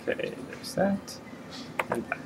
Okay, there's that. And that.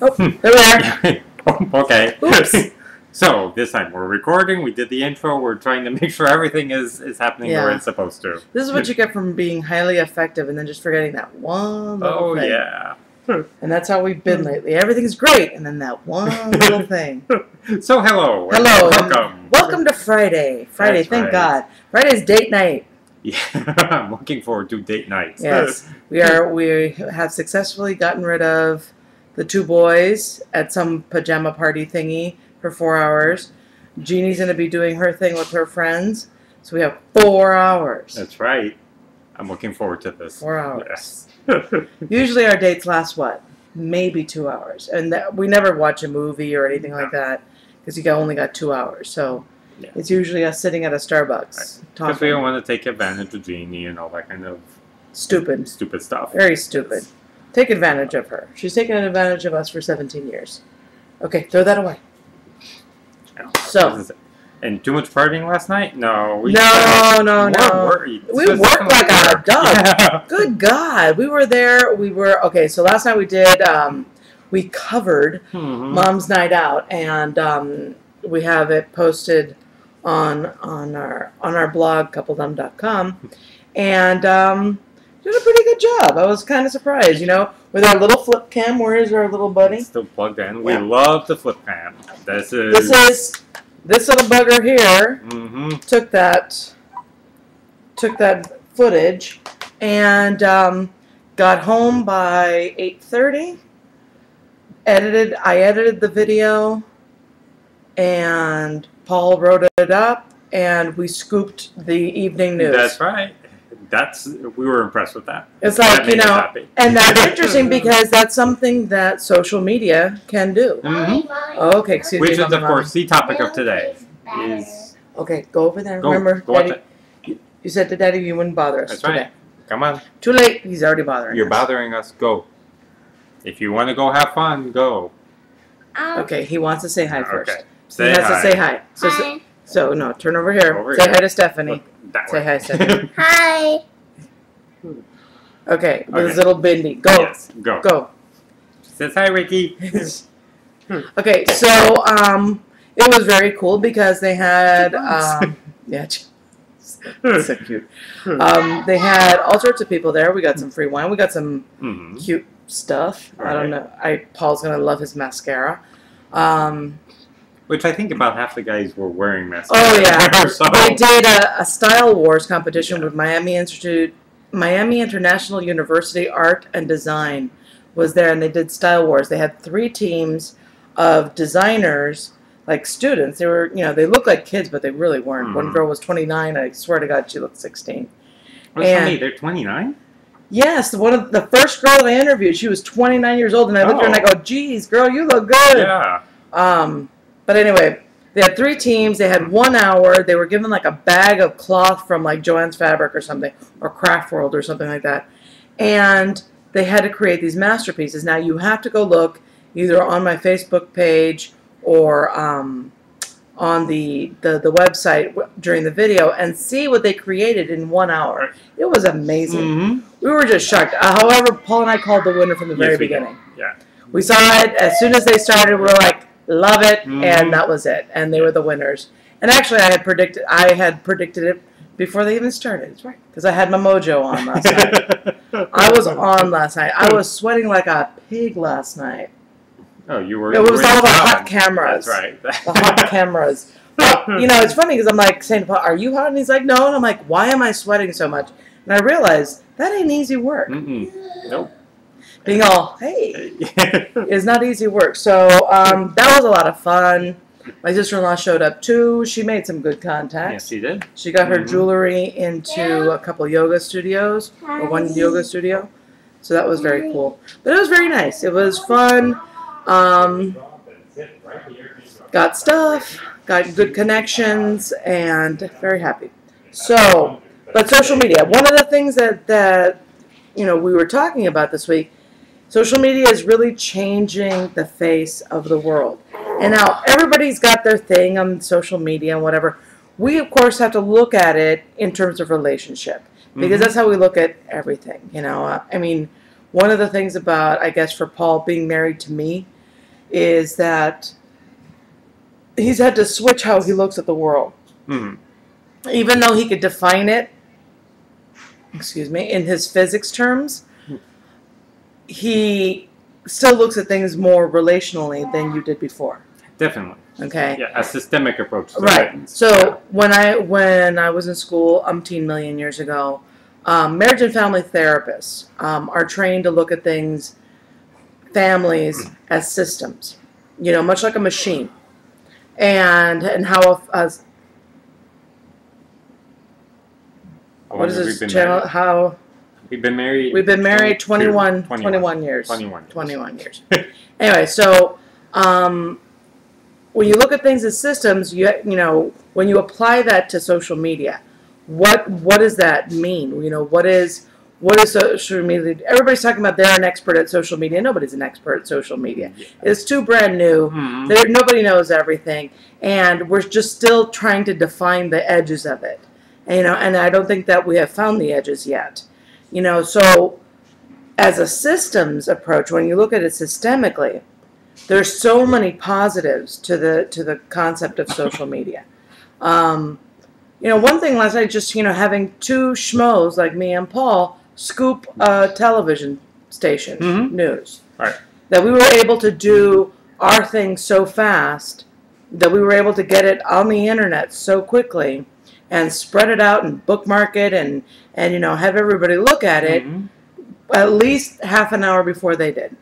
Oh, there we are. Okay. Oops. So, this time we're recording, we did the intro, we're trying to make sure everything is happening the way it's supposed to. This is what you get from being highly effective and then just forgetting that one little thing. Yeah. And that's how we've been lately. Everything's great, and then that one little thing. So, hello. Hello. Welcome. Welcome to Friday. Friday, That's thank right. God. Friday's date night. Yeah, I'm looking forward to date nights. Yes. We have successfully gotten rid of the two boys at some pajama party thingy for 4 hours. Jeannie's going to be doing her thing with her friends. So we have 4 hours. That's right. I'm looking forward to this. 4 hours. Yes. Usually our dates last, what? Maybe 2 hours. And we never watch a movie or anything like that because you only got 2 hours. So Yeah. it's usually us sitting at a Starbucks Because talking. we don't want to take advantage of Jeannie and all that kind of Stupid. stuff. Very stupid. Take advantage of her. She's taken advantage of us for 17 years. Okay, throw that away. Yeah. So. And too much partying last night? No. No. We We worked like a dog. Yeah. Good God. We were there. Okay, so last night we did, we covered Mom's Night Out, and we have it posted on our blog, coupledom.com, and did a pretty good job. I was kind of surprised, with our little flip cam. Where is our little buddy? It's still plugged in. We love the flip cam. This little bugger here took that footage and got home by 8:30. I edited the video, and Paul wrote it up, and we scooped the evening news. That's right. We were impressed with that. It's like, That made us happy. and that's interesting because that's something that social media can do. Okay, excuse me. Which is, of Mama. course, the topic of today. Is Okay, go over there. Go Remember, watch Daddy, it. you said to Daddy you wouldn't bother us That's today. right. Come on. Too late. He's already bothering You're us. bothering us. Go. If you want to go have fun, go. Okay, he wants to say hi first. Okay. He Say has hi. to say hi. So no, turn over here. Over say here. hi to Stephanie. Look that Say way. hi, Stephanie. Hi. Okay, Okay. this little Bindi. Go. Yes. Go. Go. Says hi, Ricky. Okay, so it was very cool because they had yeah, so cute. They had all sorts of people there. We got some free wine. We got some cute stuff. I don't know. Paul's gonna love his mascara. Which I think about half the guys were wearing mascara. Oh yeah, So- they did a Style Wars competition with Miami International University Art and Design was there, and they did Style Wars. They had 3 teams of designers, like students. They were, they looked like kids, but they really weren't. One girl was 29. I swear to God, she looked 16. What's funny? They're 29. Yes, one of the first girl I interviewed, she was 29 years old, and I looked at her and I go, "Geez, girl, you look good." Yeah. But anyway, they had 3 teams. They had 1 hour. They were given like a bag of cloth from like Joann's Fabric or something, or Craft World or something like that. And they had to create these masterpieces. Now you have to go look either on my Facebook page or on the website during the video and see what they created in 1 hour. It was amazing. We were just shocked. However, Paul and I called the winner from the very beginning. Yeah. We saw it as soon as they started. We were like, love it, and that was it. And they were the winners. And actually, I had predicted it before they even started. That's right, because I had my mojo on last night. I was on last night. I was sweating like a pig last night. Oh, you were. It was all the hot cameras. That's right. The hot cameras. But, it's funny because I'm like saying to Paul, "Are you hot?" And he's like, "No." And I'm like, "Why am I sweating so much?" And I realized that ain't easy work. Nope. Being all, hey, is not easy work. So that was a lot of fun. My sister-in-law showed up too. She made some good contacts. Yes, she did. She got her jewelry into a couple yoga studios, or one yoga studio. So that was very cool. But it was very nice. It was fun. Got stuff, got good connections, and very happy. So, but social media. One of the things that we were talking about this week, social media is really changing the face of the world. And now everybody's got their thing on social media and whatever. We, of course, have to look at it in terms of relationship, because that's how we look at everything. I mean, one of the things about, I guess, for Paul being married to me is that he's had to switch how he looks at the world. Even though he could define it, in his physics terms, he still looks at things more relationally than you did before. Definitely. Okay. Yeah, a systemic approach. Right. So when I was in school, umpteen million years ago, marriage and family therapists are trained to look at things, families, as systems. Much like a machine. And how what is this channel? How we've been married? We've been married 21 years. 21 years. Anyway, so when you look at things as systems, when you apply that to social media, what does that mean? What is social media? Everybody's talking about they're an expert at social media. Nobody's an expert at social media. It's too brand new. Nobody knows everything, and we're just still trying to define the edges of it. And I don't think that we have found the edges yet. So as a systems approach, when you look at it systemically, there's so many positives to the concept of social media. One thing last night, just having two schmoes like me and Paul scoop a television station news. Right. That we were able to do our thing so fast, that we were able to get it on the internet so quickly, and spread it out and bookmark it and have everybody look at it at least half an hour before they did.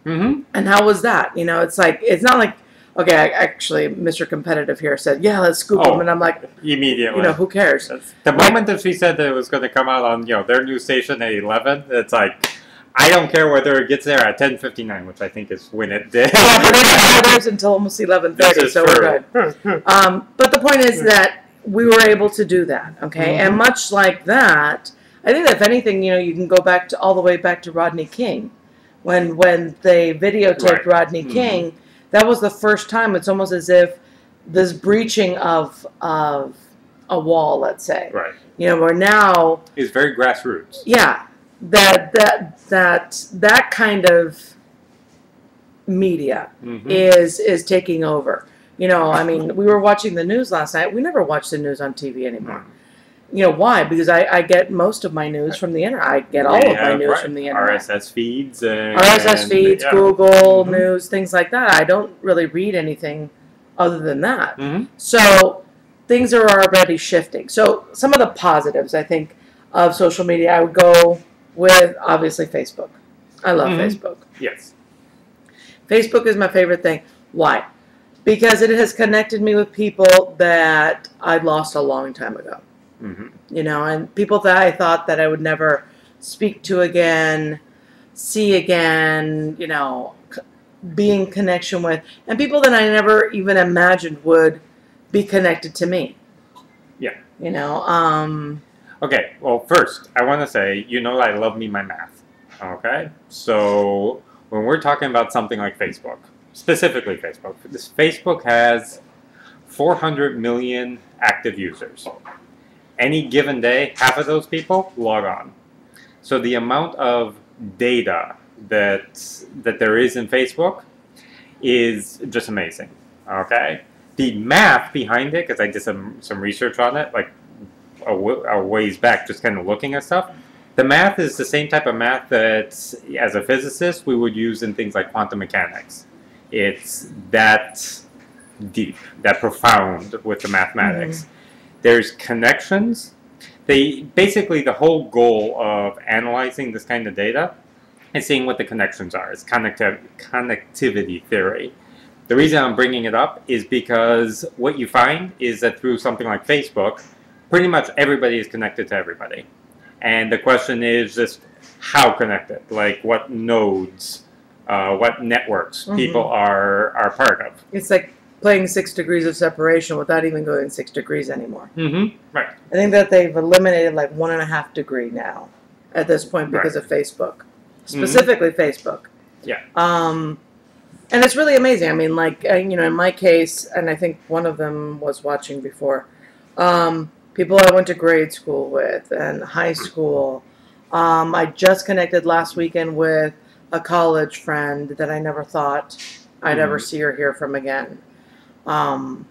And how was that? It's not like, okay, actually, Mr. Competitive here said, yeah, let's scoop them. And I'm like, immediately. Who cares? The moment that she said that it was going to come out on, their news station at 11, it's like, I don't care whether it gets there at 10:59, which I think is when it did. But it matters until almost 11:30, so we're good. But the point is that we were able to do that, okay? And much like that, I think that if anything, you can go back to all the way back to Rodney King. When they videotaped Rodney King, that was the first time. It's almost as if this breaching of a wall, let's say. Right. Where now is very grassroots. Yeah. That kind of media is taking over. I mean, we were watching the news last night. We never watch the news on TV anymore. Why? Because I get most of my news from the internet. I get all of my news from the internet. RSS feeds. Google News, things like that. I don't really read anything other than that. So things are already shifting. So some of the positives, I think, of social media, I would go with, obviously, Facebook. I love Facebook. Yes. Facebook is my favorite thing. Why? Because it has connected me with people that I lost a long time ago. And people that I thought that I would never speak to again, see again, be in connection with, and people that I never even imagined would be connected to me. Yeah. Okay, well, first, I want to say, I love me my math. Okay? So, when we're talking about something like Facebook, specifically Facebook has 400 million active users. Any given day, half of those people log on. So the amount of data that there is in Facebook is just amazing. Okay? The math behind it, because I did some research on it, like a ways back, just kind of looking at stuff. The math is the same type of math that, as a physicist, we would use in things like quantum mechanics. It's that deep, that profound with the mathematics. There's connections. Basically, the whole goal of analyzing this kind of data is seeing what the connections are. It's connectivity theory. The reason I'm bringing it up is because what you find is that through something like Facebook, pretty much everybody is connected to everybody. And the question is just how connected, like what nodes, what networks people are part of. It's like playing 6 degrees of separation without even going 6 degrees anymore. Right. I think that they've eliminated like 1.5 degree now at this point because of Facebook. Specifically Facebook. Yeah. And it's really amazing. I mean, like, you know, in my case, and I think one of them was watching before, people I went to grade school with and high school. I just connected last weekend with a college friend that I never thought I'd ever see or hear from again. And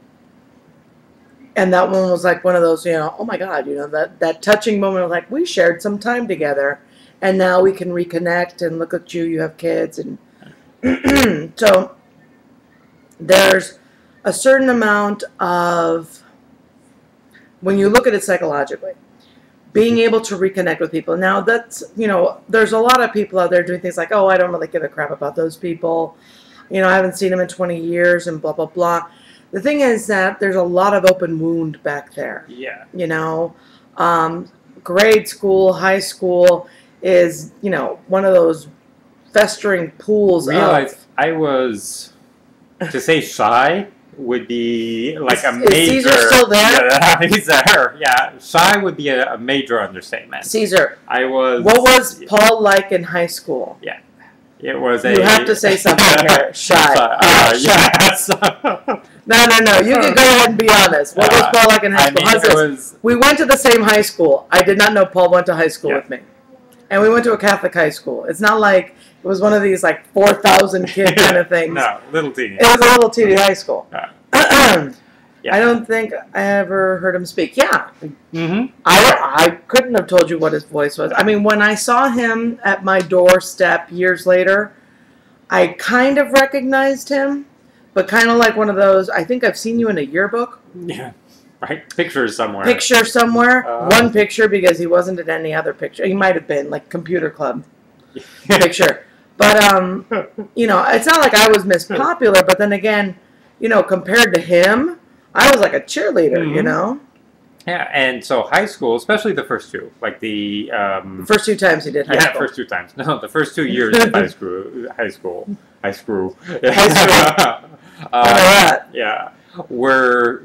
that one was like one of those, you know, oh my God, you know, that touching moment of like, we shared some time together and now we can reconnect and look at you, you have kids. And so there's a certain amount of, when you look at it psychologically, being able to reconnect with people. Now that's, you know, there's a lot of people out there doing things like, oh, I don't really give a crap about those people. You know, I haven't seen them in 20 years and blah, blah, blah. The thing is that there's a lot of open wound back there. Yeah. You know, grade school, high school is, you know, one of those festering pools of... I was, to say shy would be like a major... Is Caesar still there? Yeah, he's there. Yeah, shy would be a major understatement. Caesar, I was... what was Paul like in high school? Yeah. It was You have to say something here. Shy. Yes. No. You can go ahead and be honest. What was Paul like in high school? We went to the same high school. I did not know Paul went to high school with me. And we went to a Catholic high school. It's not like it was one of these like 4,000 kid kind of things. No, little teeny. It was a little teeny high school. Yeah. I don't think I ever heard him speak. Yeah. I couldn't have told you what his voice was. I mean, when I saw him at my doorstep years later, I kind of recognized him, but kind of like one of those, I think I've seen you in a yearbook. Yeah. Right? Picture somewhere. One picture, because he wasn't in any other picture. He might have been, like, computer club picture. But, you know, it's not like I was Miss Popular, but then again, you know, compared to him, I was like a cheerleader, you know? Yeah, and so high school, especially the first two, like the... first 2 times he did high school. Yeah, first 2 times. No, the first 2 years of high school. Yeah, were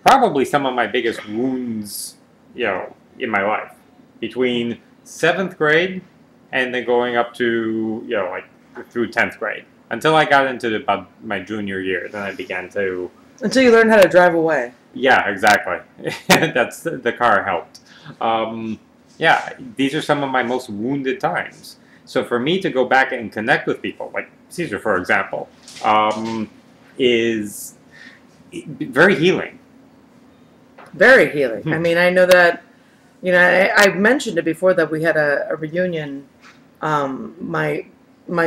probably some of my biggest wounds, you know, in my life. Between 7th grade and then going up to, you know, like through 10th grade. Until I got into about my junior year, then I began to... Until you learned how to drive away. Yeah, exactly. That's the car helped. Yeah, these are some of my most wounded times. So for me to go back and connect with people, like Caesar, for example, is very healing. Very healing. I mean, I know that, you know, I mentioned it before that we had a reunion. My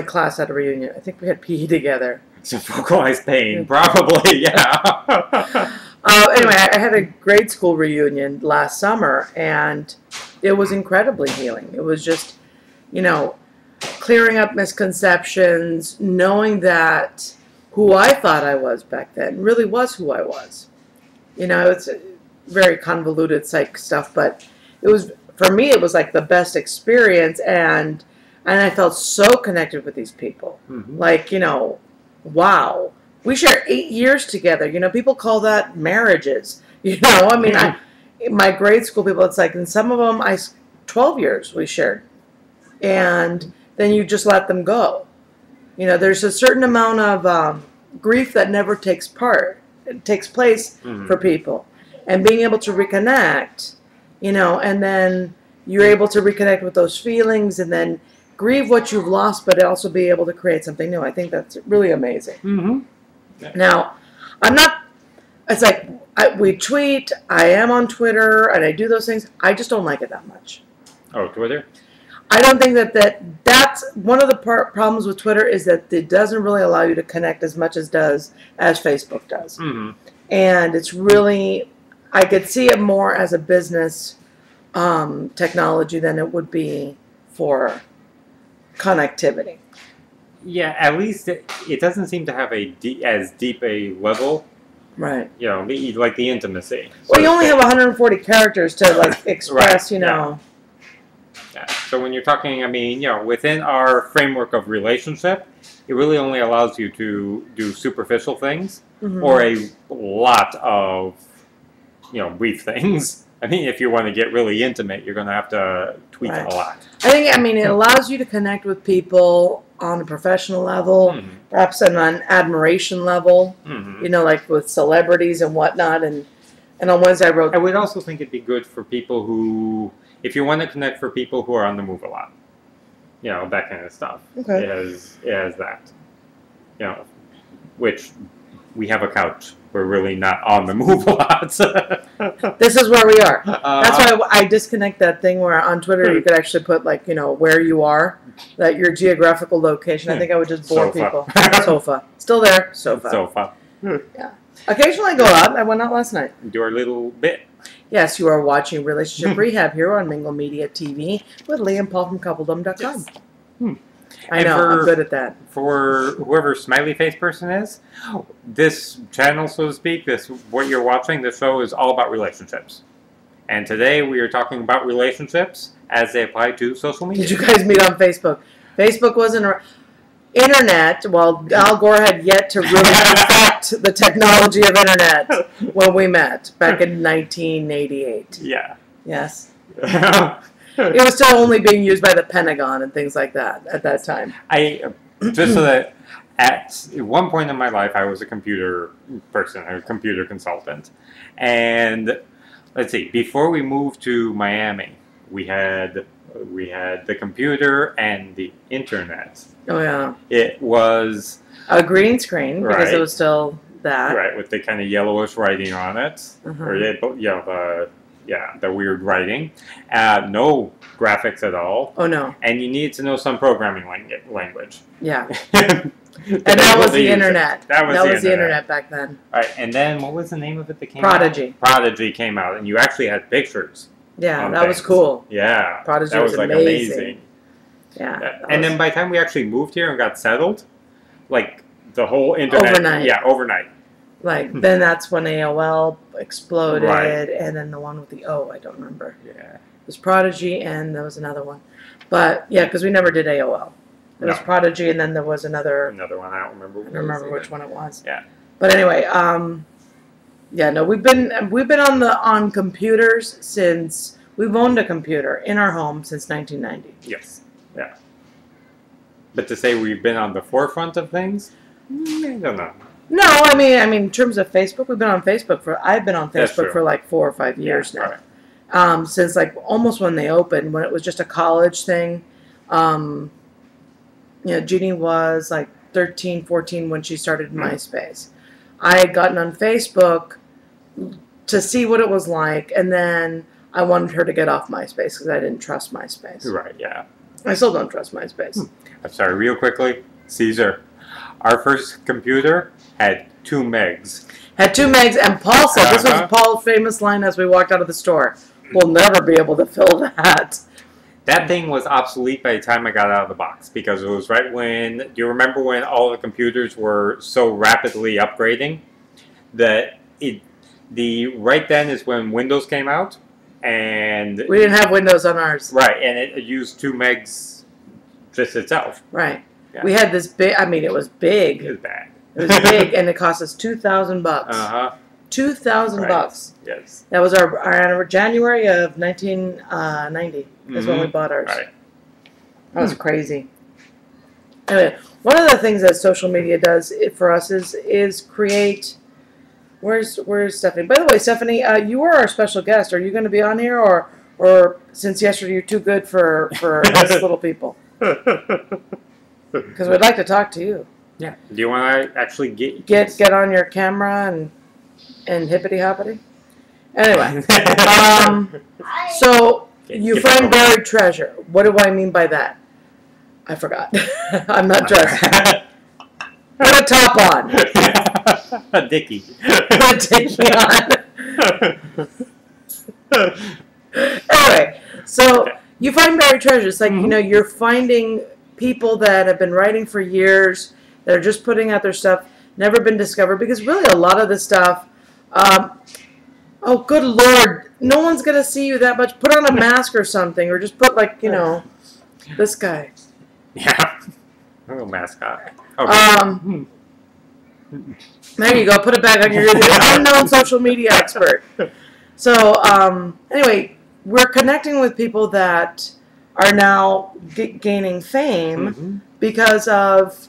class had a reunion. I think we had PE together. So vocalized pain, probably, yeah. Anyway, I had a grade school reunion last summer, and it was incredibly healing. It was just, you know, clearing up misconceptions, knowing that who I thought I was back then really was who I was. You know, it's very convoluted psych stuff, but it was, for me, it was like the best experience, and I felt so connected with these people. Like, you know, wow. We share 8 years together. You know, people call that marriages. You know, I mean, my grade school people, it's like, and some of them, 12 years we shared. And then you just let them go. You know, there's a certain amount of grief that never takes place for people. And being able to reconnect, you know, and then you're able to reconnect with those feelings and then grieve what you've lost, but also be able to create something new. I think that's really amazing. Now, I'm not, it's like, we tweet, I am on Twitter, and I do those things. I just don't like it that much. Oh, Twitter? I don't think that's one of the problems with Twitter is that it doesn't really allow you to connect as much as Facebook does. And it's really, I could see it more as a business technology than it would be for connectivity. Yeah, at least it doesn't seem to have as deep a level. Right. You know, like the intimacy. Well, you only have 140 characters to like express, Right, you know. Yeah. So when you're talking, I mean, you know, within our framework of relationship, it really only allows you to do superficial things or a lot of, you know, brief things. I mean, if you want to get really intimate, you're going to have to tweet a lot. I mean, it allows you to connect with people on a professional level, perhaps on an admiration level, you know, like with celebrities and whatnot. And on Wednesday I wrote... I would also think it'd be good for people who, if you want to connect for people who are on the move a lot, you know, that kind of stuff. Okay. It has that. You know, which we have a couch. We're really not on the move a lot. This is where we are. That's why I disconnect that thing where on Twitter you could actually put, like, you know, where you are, that your geographical location. I think I would just bore people. Sofa. Still there. Sofa. Yeah. Occasionally I go out. I went out last night. Do our little bit. Yes, you are watching Relationship Rehab here on Mingle Media TV with Lee and Paul from Coupledom.com. Yes. I know, I'm good at that. For whoever smiley face person is, this channel, so to speak, what you're watching, this show is all about relationships. And today we are talking about relationships as they apply to social media. Did you guys meet on Facebook? Facebook wasn't internet. Well, Al Gore had yet to really perfect the technology of internet when we met back in 1988. Yeah. Yes. It was still only being used by the Pentagon and things like that at that time. Just so that at one point in my life, I was a computer person, a computer consultant. And let's see, before we moved to Miami, we had the computer and the internet. Oh, yeah. It was a green screen because it was still that. Right, with the kind of yellowish writing on it. Or, the weird writing. No graphics at all. Oh, no. And you need to know some programming language. Yeah. And that was the internet. That was the internet back then. All right, and then what was the name of it that came Prodigy. out? Prodigy came out, and you actually had pictures. Yeah, that was cool. Yeah. Prodigy was like amazing. Yeah. And then by the time we actually moved here and got settled, like the whole internet. Overnight. Yeah, overnight. Like, then that's when AOL exploded, and then the one with the O, I don't remember. Yeah. It was Prodigy, and there was another one. But, yeah, because we never did AOL. It was Prodigy, and then there was another one. I don't remember. I don't remember which one it was. Yeah. But anyway, we've been on computers since we've owned a computer in our home since 1990. Yes. Yeah. But to say we've been on the forefront of things, I don't know. No, I mean, in terms of Facebook, I've been on Facebook for like 4 or 5 years now. Right. Since like almost when they opened, when it was just a college thing. Jeannie was like 13, 14 when she started MySpace. I had gotten on Facebook to see what it was like, and then I wanted her to get off MySpace because I didn't trust MySpace. Right, yeah. I still don't trust MySpace. I'm sorry, real quickly, Caesar. Our first computer had 2 megs. Had 2 megs, and Paul said, this was Paul's famous line as we walked out of the store, we'll never be able to fill that. That thing was obsolete by the time I got out of the box, because it was right when, do you remember when all the computers were so rapidly upgrading that right then is when Windows came out, and we didn't have Windows on ours. Right, and it used 2 megs just itself. Right. Yeah. We had this big, it was big. It was bad. It was big, and it cost us $2,000. $2,000 bucks. Yes. That was our January of 1990 is when we bought ours. Right. That was crazy. Anyway, one of the things that social media does for us is create. Where's Stephanie? By the way, Stephanie, you are our special guest. Are you going to be on here, or since yesterday you're too good for us little people? Because we'd like to talk to you. Yeah. Do you want to actually get on your camera and hippity hoppity? Anyway, so you find buried treasure. What do I mean by that? I forgot. I'm not dressed. Put a top on. A dickie. Put a dickie on. Anyway, so you find buried treasure. It's like, you're finding people that have been writing for years, that are just putting out their stuff, never been discovered, because really a lot of this stuff, oh, good Lord, no one's going to see you that much. Put on a mask or something, or just put, like, you know, this guy. Yeah. A little mascot. Okay. There you go. Put it back on your unknown social media expert. So, anyway, we're connecting with people that are now gaining fame because of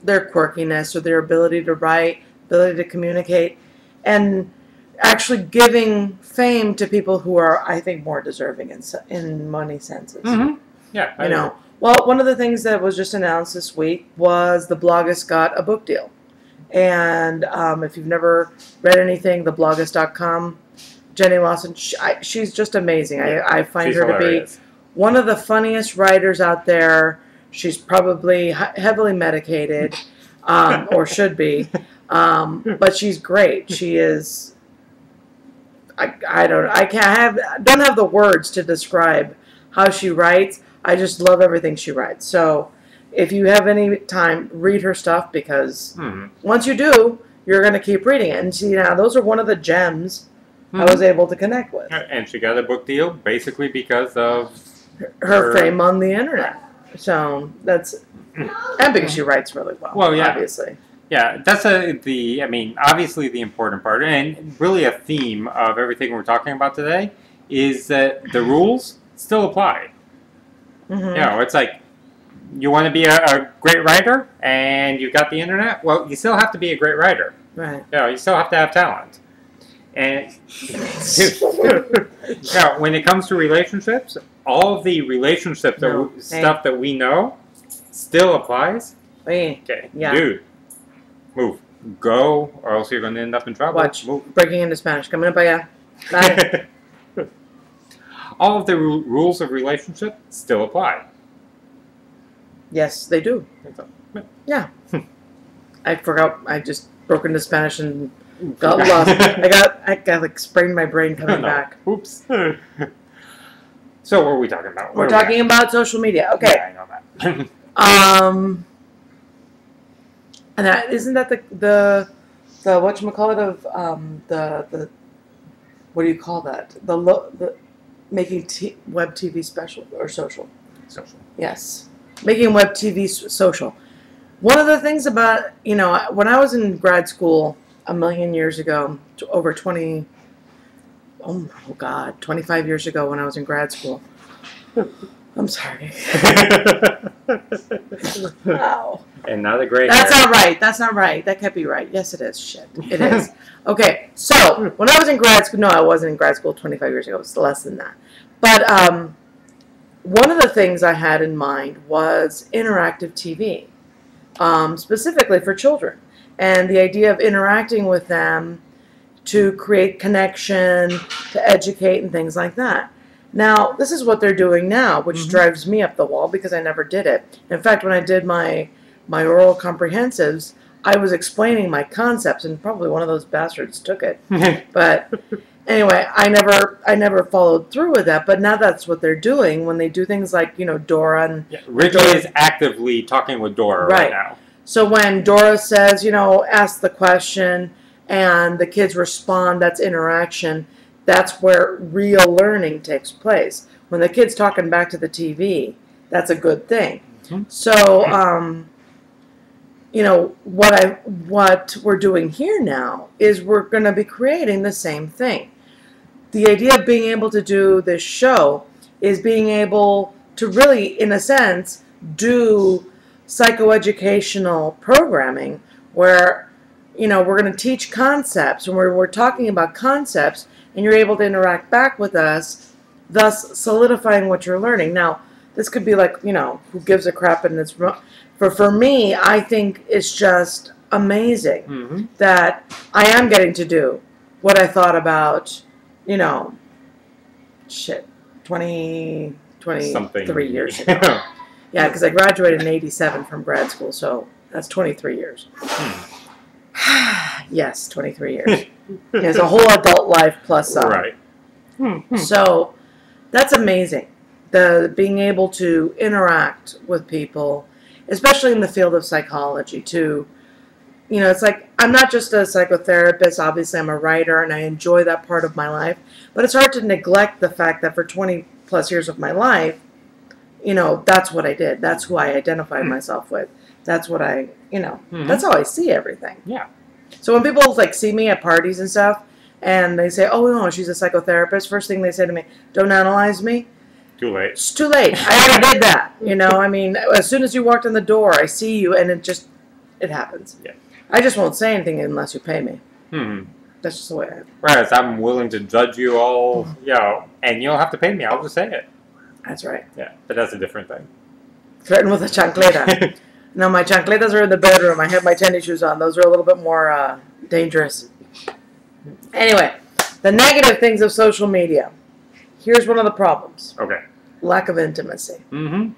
their quirkiness or their ability to write, ability to communicate, and actually giving fame to people who are, I think, more deserving in money senses. Yeah, you know. Well, one of the things that was just announced this week was the Bloggist got a book deal. And if you've never read anything, theblogist.com, Jenny Lawson, she's just amazing. I find her hilarious. To be one of the funniest writers out there. She's probably heavily medicated, or should be, but she's great. She is. I don't have the words to describe how she writes. I just love everything she writes. So if you have any time, read her stuff, because once you do, you're going to keep reading it. And see, now those are one of the gems I was able to connect with. And she got a book deal basically because of her fame on the internet. So that's, and because she writes really well. Well, yeah, obviously. Yeah, that's obviously the important part, and really a theme of everything we're talking about today is that the rules still apply. You know, it's like, you want to be a great writer and you've got the internet, well, you still have to be a great writer. Right. You know, you still have to have talent. And now, when it comes to relationships, all of the relationship stuff that we know still applies. Okay, yeah. Dude, move. Go, or else you're going to end up in trouble. Watch. Move. Breaking into Spanish. Coming up, yeah. Bye. All of the rules of relationship still apply. Yes, they do. Yeah. I forgot. I just broke into Spanish and got lost. I got like sprained my brain coming back. Oops. So what are we talking about? We're talking about social media. Okay. Yeah, I know that. And isn't that the whatchamacallit of the what do you call that? The making web TV special or social? Social. Yes. Making web TV social. One of the things about, you know, when I was in grad school a million years ago, over 25 years ago when I was in grad school. I'm sorry. Wow. And not a great That's not right. That's not right. That can't be right. Yes, it is. Shit. It is. Okay. So, when I was in grad school, no, I wasn't in grad school 25 years ago. It was less than that. But one of the things I had in mind was interactive TV, specifically for children. And the idea of interacting with them to create connection, to educate, and things like that. Now, this is what they're doing now, which drives me up the wall because I never did it. In fact, when I did my oral comprehensives, I was explaining my concepts, and probably one of those bastards took it. But anyway, I never followed through with that. But now that's what they're doing when they do things like, you know, Dora and Ricky is actively talking with Dora right now. So when Dora says, you know, ask the question, and the kids respond, that's interaction. That's where real learning takes place. When the kid's talking back to the TV, that's a good thing. So, you know, what we're doing here now is we're going to be creating the same thing. The idea of being able to do this show is being able to really, in a sense, do psychoeducational programming where, you know, we're going to teach concepts, and we're talking about concepts, and you're able to interact back with us, thus solidifying what you're learning. Now, this could be like, you know, who gives a crap, and it's for me, I think it's just amazing that I am getting to do what I thought about, you know, 23 years ago. Yeah, because I graduated in '87 from grad school, so that's 23 years. Yes, 23 years. It's a whole adult life plus some. Right. So that's amazing the being able to interact with people, especially in the field of psychology too. You know, it's like, I'm not just a psychotherapist. Obviously, I'm a writer, and I enjoy that part of my life. But it's hard to neglect the fact that for 20 plus years of my life, you know, that's what I did. That's who I identified myself with. That's what I, you know, that's how I see everything. Yeah. So when people like see me at parties and stuff, and they say, "Oh no, she's a psychotherapist," first thing they say to me, "Don't analyze me." Too late. It's too late. I already did that. You know, I mean, as soon as you walked in the door, I see you, and it happens. Yeah. I just won't say anything unless you pay me. Mm-hmm. That's just the way I am. Whereas I'm willing to judge you all, you know, and you don't have to pay me. I'll just say it. That's right. Yeah, but that's a different thing. Threaten with a chancleta. No, my chancletas are in the bedroom. I have my tennis shoes on. Those are a little bit more dangerous. Anyway, the negative things of social media. Here's one of the problems. Okay. Lack of intimacy. Mm-hmm.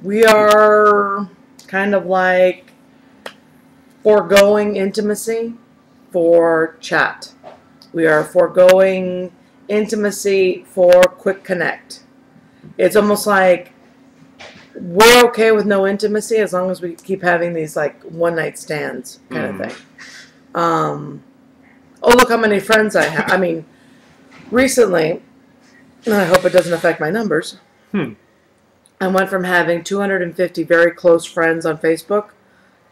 We are kind of like foregoing intimacy for chat. We are foregoing intimacy for quick connect. It's almost like we're okay with no intimacy as long as we keep having these like one night stands kind of thing. Oh, look how many friends I have. I mean, recently, and I hope it doesn't affect my numbers, I went from having 250 very close friends on Facebook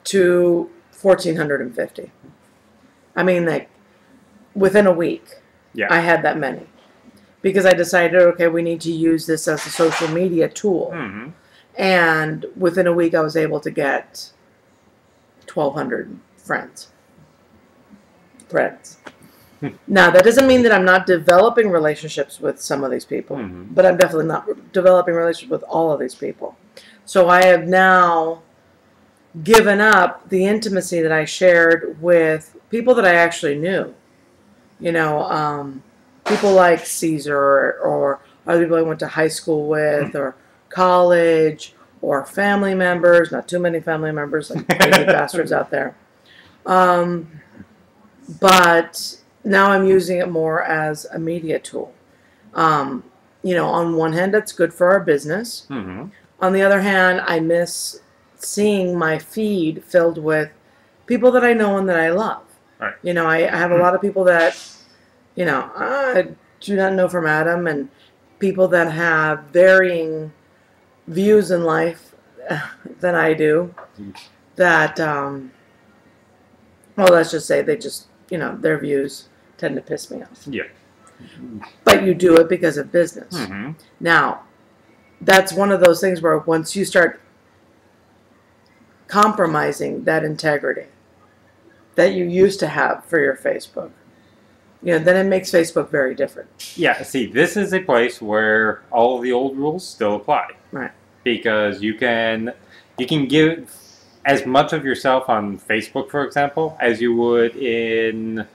to 1,450. I mean, like, within a week, I had that many. Because I decided, okay, we need to use this as a social media tool. And within a week, I was able to get 1,200 friends. Now, that doesn't mean that I'm not developing relationships with some of these people, but I'm definitely not developing relationships with all of these people. So I have now given up the intimacy that I shared with people that I actually knew. You know, people like Caesar or other people I went to high school with or college or family members. Not too many family members, like crazy bastards out there. But now I'm using it more as a media tool. You know, on one hand, it's good for our business. On the other hand, I miss seeing my feed filled with people that I know and that I love. Right. You know, I have a lot of people that, you know, I do not know from Adam, and people that have varying views in life than I do. That, well, let's just say they just, you know, their views tend to piss me off. Yeah. But you do it because of business. Now, that's one of those things where once you start compromising that integrity that you used to have for your Facebook, you know, then it makes Facebook very different. Yeah, see, this is a place where all of the old rules still apply. Right. Because you can give as much of yourself on Facebook, for example, as you would in,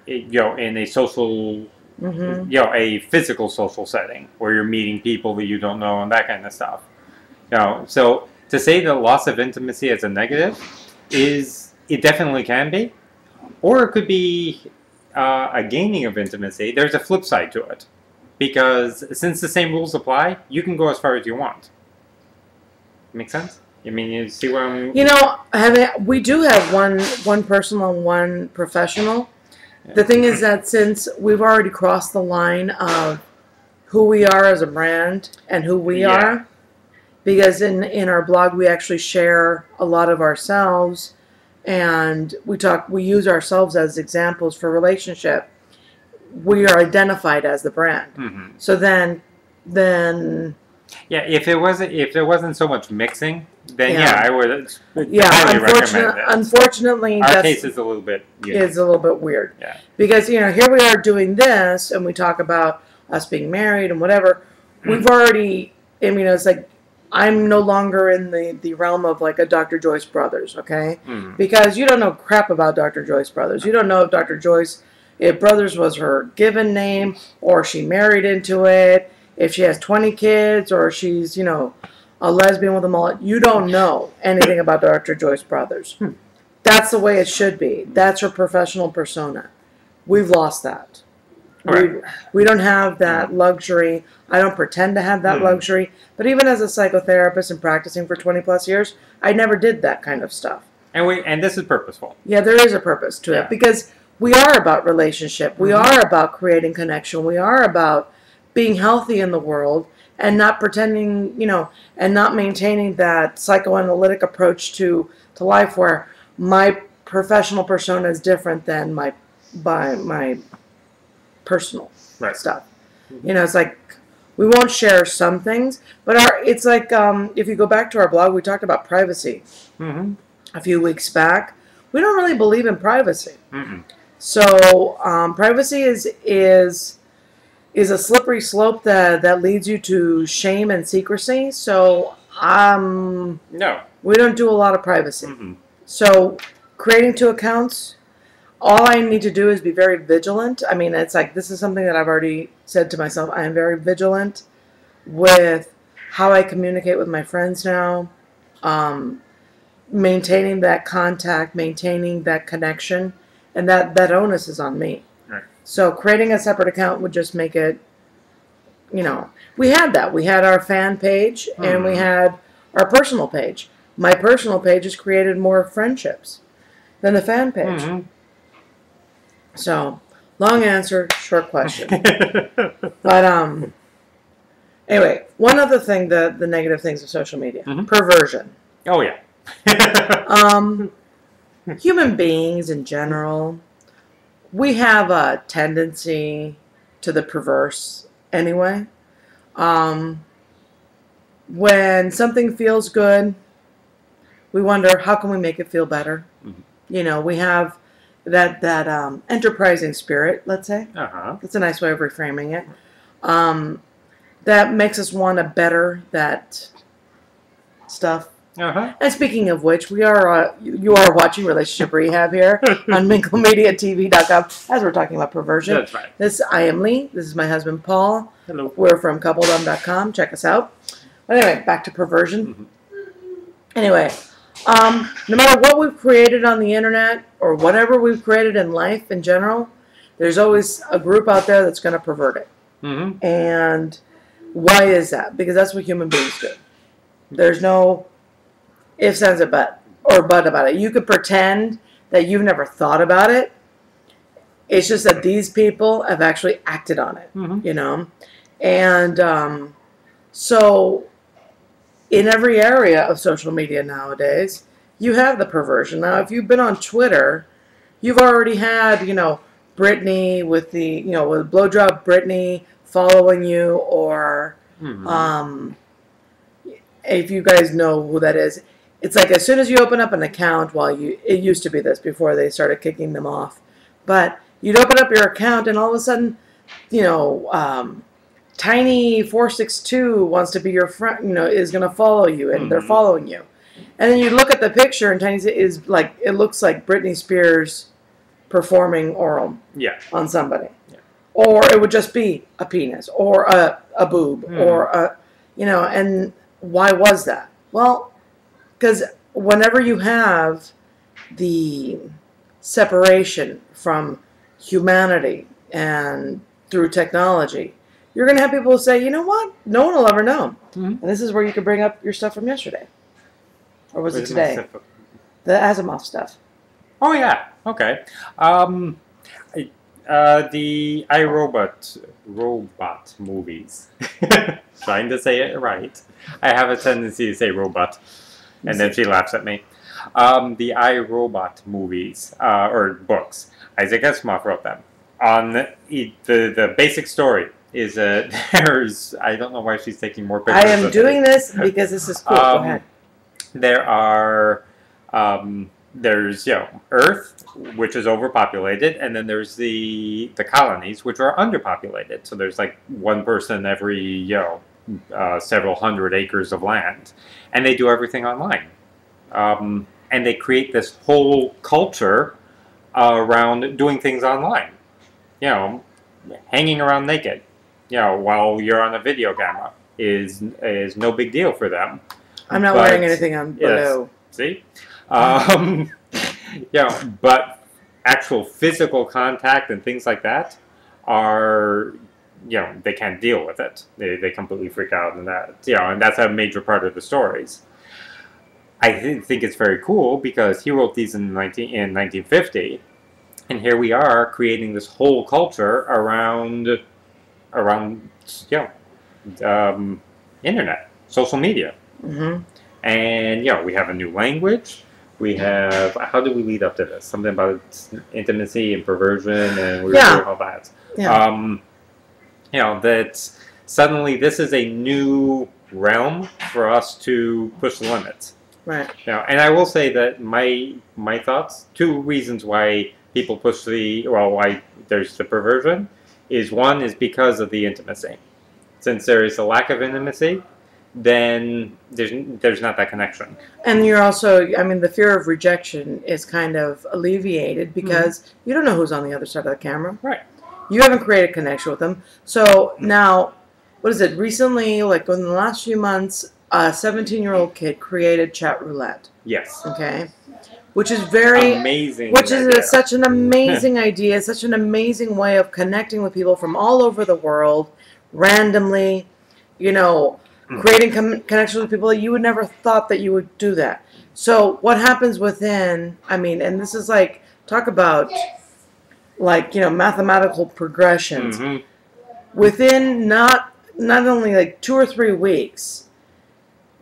you know, in a social, you know, a physical social setting where you're meeting people that you don't know and that kind of stuff. You know, so to say the loss of intimacy as a negative it definitely can be, or it could be a gaining of intimacy. There's a flip side to it, because since the same rules apply, you can go as far as you want. Make sense? I mean, you see where I'm... You know, we do have one personal and one professional. The thing is that since we've already crossed the line of who we are as a brand and who we are, because in our blog we actually share a lot of ourselves, and we use ourselves as examples for relationship. We are identified as the brand. So then yeah, if there wasn't so much mixing, then I would highly recommend it. Unfortunately, our case is a little bit weird. Yeah. Because, you know, here we are doing this, and we talk about us being married and whatever. We've already, I mean, it's like I'm no longer in the realm of like a Dr. Joyce Brothers, okay? Because you don't know crap about Dr. Joyce Brothers. You don't know if Dr. Joyce, if Brothers was her given name or she married into it, if she has 20 kids or she's, you know, a lesbian with a mullet. You don't know anything about Dr. Joyce Brothers. That's the way it should be. That's her professional persona. We've lost that. We don't have that luxury. I don't pretend to have that luxury. But even as a psychotherapist and practicing for 20 plus years, I never did that kind of stuff. And this is purposeful. Yeah, there is a purpose to it because we are about relationship. We are about creating connection. We are about being healthy in the world and not pretending, and not maintaining that psychoanalytic approach to life where my professional persona is different than my personal stuff. It's like we won't share some things, but it's like if you go back to our blog, we talked about privacy a few weeks back. We don't really believe in privacy. So privacy is a slippery slope that leads you to shame and secrecy. So no, we don't do a lot of privacy. So creating 2 accounts, all I need to do is be very vigilant. I mean, it's like this is something that I've already said to myself. I am very vigilant with how I communicate with my friends now, maintaining that contact, maintaining that connection, and that onus is on me. Right. So creating a separate account would just make it, we had that. We had our fan page and we had our personal page. My personal page has created more friendships than the fan page. So, long answer, short question. But anyway, one other thing, the negative things of social media. Perversion. Oh, yeah. Human beings in general, we have a tendency to the perverse anyway. When something feels good, we wonder, how can we make it feel better? We have that enterprising spirit, let's say. That's a nice way of reframing it. That makes us want to better that stuff. And speaking of which, you are watching Relationship Rehab here on MinkleMediaTV.com as we're talking about perversion. That's right. I am Lee. This is my husband, Paul. Hello. We're from CoupleDom.com. Check us out. But anyway, back to perversion. Anyway, no matter what we've created on the internet or whatever we've created in life in general, there's always a group out there that's going to pervert it. And why is that? Because that's what human beings do. There's no ifs, ands, or but about it. You could pretend that you've never thought about it. It's just that these people have actually acted on it, And so in every area of social media nowadays, you have the perversion. Now, if you've been on Twitter, you've already had, Britney with the, with blowjob Britney following you, or if you guys know who that is, it's like as soon as you open up an account, it used to be this before they started kicking them off, but you'd open up your account and all of a sudden, Tiny462 wants to be your friend, is going to follow you, and they're following you. And then you look at the picture, and Tiny is like, it looks like Britney Spears performing oral on somebody. Or it would just be a penis, or a boob, or a, and why was that? Well, because whenever you have the separation from humanity and through technology, you're going to have people say, you know what? No one will ever know. And this is where you can bring up your stuff from yesterday. Or was it today? The Asimov stuff. Oh, yeah. Okay. The robot movies. Trying to say it right. I have a tendency to say robot. And then she laughs at me. The iRobot movies, or books. Isaac Asimov wrote them. On the basic story is there's, I don't know why she's taking more pictures. I am doing this because this is cool. Go ahead. There's Earth, which is overpopulated, and then there's the colonies, which are underpopulated. So there's like one person every several hundred acres of land, and they do everything online, and they create this whole culture around doing things online. Hanging around naked, while you're on a video camera is no big deal for them. I'm not wearing anything on below. Yes, see? But actual physical contact and things like that are, they can't deal with it. They completely freak out, and and that's a major part of the stories. I think it's very cool because he wrote these in 1950, and here we are creating this whole culture around internet, social media. Mm-hmm. And we have a new language. We have, how do we lead up to this? Something about intimacy and perversion, and we were doing all that. Yeah. That suddenly this is a new realm for us to push the limits. Right. And I will say that my thoughts, 2 reasons why people push why there's the perversion, is one is because of the intimacy. Since there is a lack of intimacy, then there's not that connection. And you're also, the fear of rejection is kind of alleviated because you don't know who's on the other side of the camera. Right. You haven't created a connection with them. So now, what is it? Recently, like in the last few months, a 17-year-old kid created chat roulette. Yes. Okay. Which is very amazing. Which is such an amazing idea, such an amazing way of connecting with people from all over the world, randomly, creating connections with people that you would never thought that you would do that. So what happens within, and this is like, talk about mathematical progressions. Mm-hmm. Within not only like 2 or 3 weeks,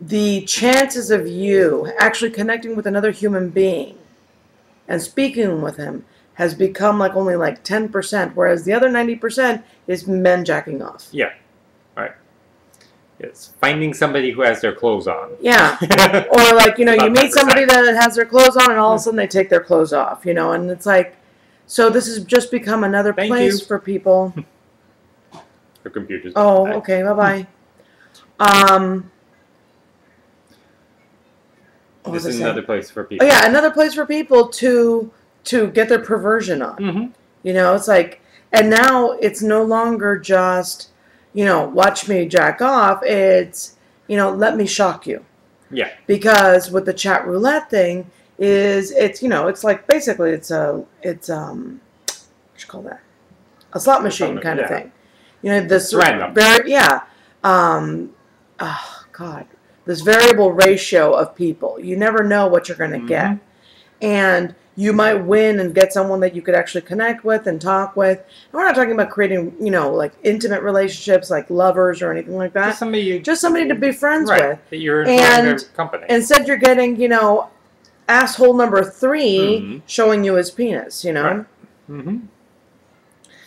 the chances of you actually connecting with another human being and speaking with him has become only 10%, whereas the other 90% is men jacking off. Yeah, right. It's finding somebody who has their clothes on. Yeah, or you meet somebody that has their clothes on and all of a sudden they take their clothes off, and it's so this has just become another place for people. The computer's okay, bye-bye. This is another place for people. Oh, yeah, another place for people to get their perversion on. Mm-hmm. It's and now it's no longer just, watch me jack off. It's, let me shock you. Yeah. Because with the chat roulette thing it's basically it's what you call that? A slot machine kind of thing. This random. This variable ratio of people. You never know what you're going to get. And you might win and get someone that you could actually connect with and talk with. And we're not talking about creating, intimate relationships like lovers or anything like that. Just somebody to be friends with. That you're enjoying their company. Instead you're getting, asshole number 3 showing you his penis, Right. Mm-hmm.